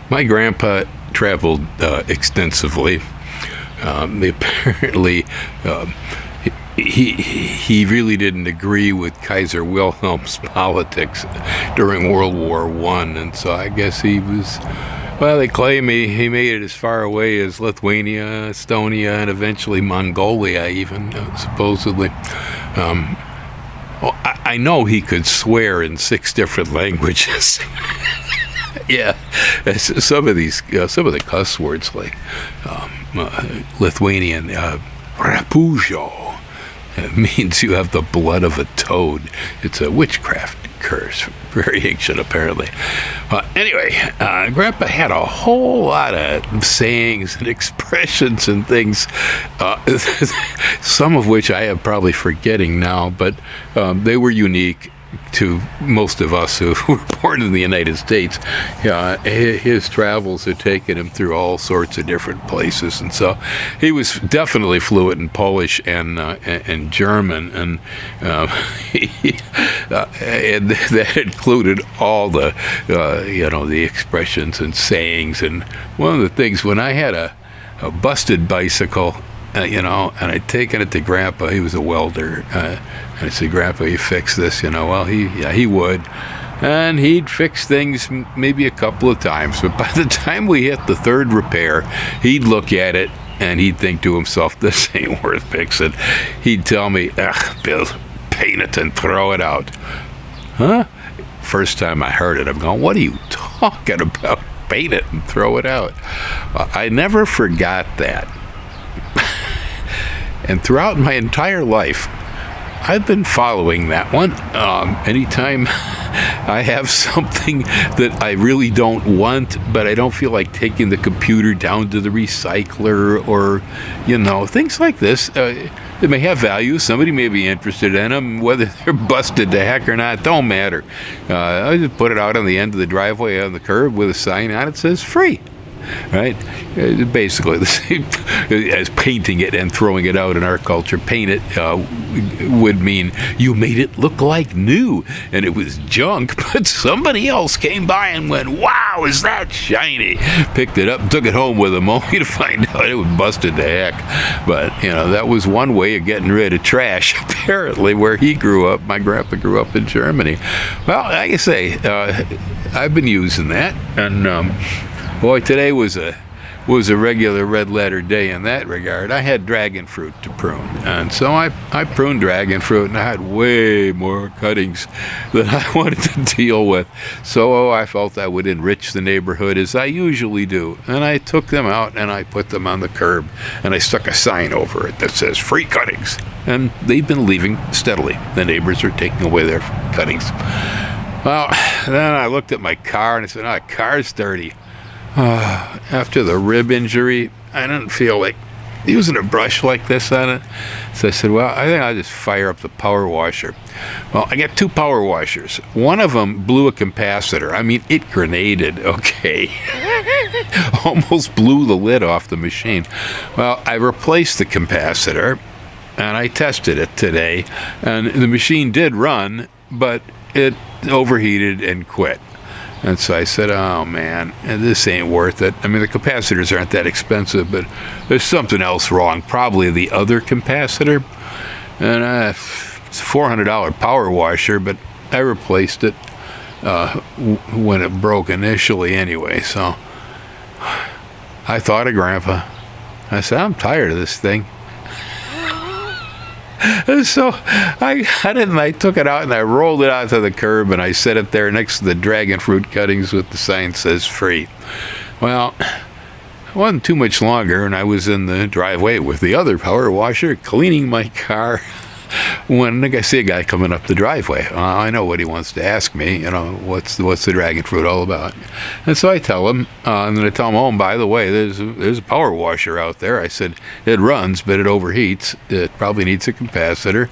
My grandpa traveled extensively. Apparently, he really didn't agree with Kaiser Wilhelm's politics during World War One, and so I guess he was. Well, they claim he made it as far away as Lithuania, Estonia, and eventually Mongolia, even supposedly. Well, I know he could swear in 6 different languages. Yeah, some of the cuss words like Lithuanian rapujo means you have the blood of a toad. It's a witchcraft curse, very ancient apparently. Anyway, Grandpa had a whole lot of sayings and expressions and things, some of which I am probably forgetting now, but they were unique to most of us who were born in the United States. His travels had taken him through all sorts of different places, and so he was definitely fluent in Polish and German, and and that included all the the expressions and sayings. And one of the things, when I had a busted bicycle, and I'd taken it to Grandpa. He was a welder. And I said, Grandpa, you fix this, Well, he would. And he'd fix things maybe a couple of times. But by the time we hit the 3rd repair, he'd look at it and he'd think to himself, this ain't worth fixing. He'd tell me, Bill, paint it and throw it out. Huh? First time I heard it, I'm going, what are you talking about? Paint it and throw it out. I never forgot that. And throughout my entire life, I've been following that one. Anytime I have something that I really don't want, but I don't feel like taking the computer down to the recycler, or, things like this, they may have value. Somebody may be interested in them. Whether they're busted to heck or not, don't matter. I just put it out on the end of the driveway on the curb with a sign on it that says free. Right? Basically the same as painting it and throwing it out in our culture. Paint it would mean you made it look like new, and it was junk, but somebody else came by and went, wow, is that shiny? Picked it up, took it home with them, only to find out it was busted to heck. But, that was one way of getting rid of trash, apparently, where he grew up. My grandpa grew up in Germany. Well, like I say, I've been using that, and boy, today was a regular red letter day in that regard. I had dragon fruit to prune, and so I pruned dragon fruit, and I had way more cuttings than I wanted to deal with. So I felt I would enrich the neighborhood as I usually do, and I took them out and I put them on the curb, and I stuck a sign over it that says free cuttings, and they've been leaving steadily. The neighbors are taking away their cuttings. Well, then I looked at my car and I said, car's dirty. After the rib injury, I didn't feel like using a brush like this on it. So I said, well, I think I'll just fire up the power washer. Well, I got 2 power washers. One of them blew a capacitor. I mean, it grenaded, okay. Almost blew the lid off the machine. Well, I replaced the capacitor, and I tested it today, and the machine did run, but it overheated and quit. And so I said, oh, man, this ain't worth it. I mean, the capacitors aren't that expensive, but there's something else wrong, probably the other capacitor. And it's a $400 power washer, but I replaced it when it broke initially anyway. So I thought of Grandpa. I said, I'm tired of this thing. So I got it, and I took it out and I rolled it out to the curb, and I set it there next to the dragon fruit cuttings with the sign says free. Well, it wasn't too much longer, and I was in the driveway with the other power washer cleaning my car when I see a guy coming up the driveway. I know what he wants to ask me, what's the dragon fruit all about? And so I tell him, and then I tell him, oh, and by the way, there's a power washer out there. I said, it runs, but it overheats. It probably needs a capacitor.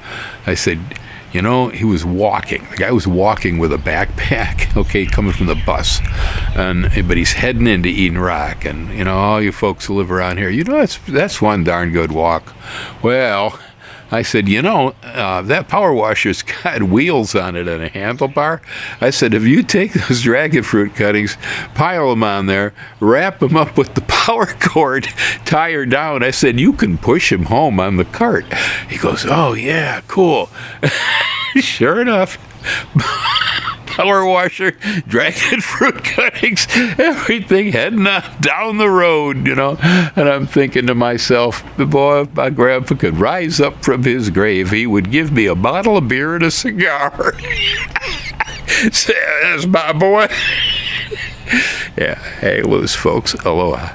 I said, he was walking. The guy was walking with a backpack, okay, coming from the bus. But he's heading into Eden Rock. And, all you folks who live around here, that's one darn good walk. Well, I said, that power washer's got wheels on it and a handlebar. I said, if you take those dragon fruit cuttings, pile them on there, wrap them up with the power cord, tie her down. I said, you can push him home on the cart. He goes, oh, yeah, cool. Sure enough, power washer, dragon fruit cuttings, everything heading down the road, And I'm thinking to myself, boy, if my grandpa could rise up from his grave, he would give me a bottle of beer and a cigar. Say, that's my boy. Yeah. Hey, Lewis, folks. Aloha.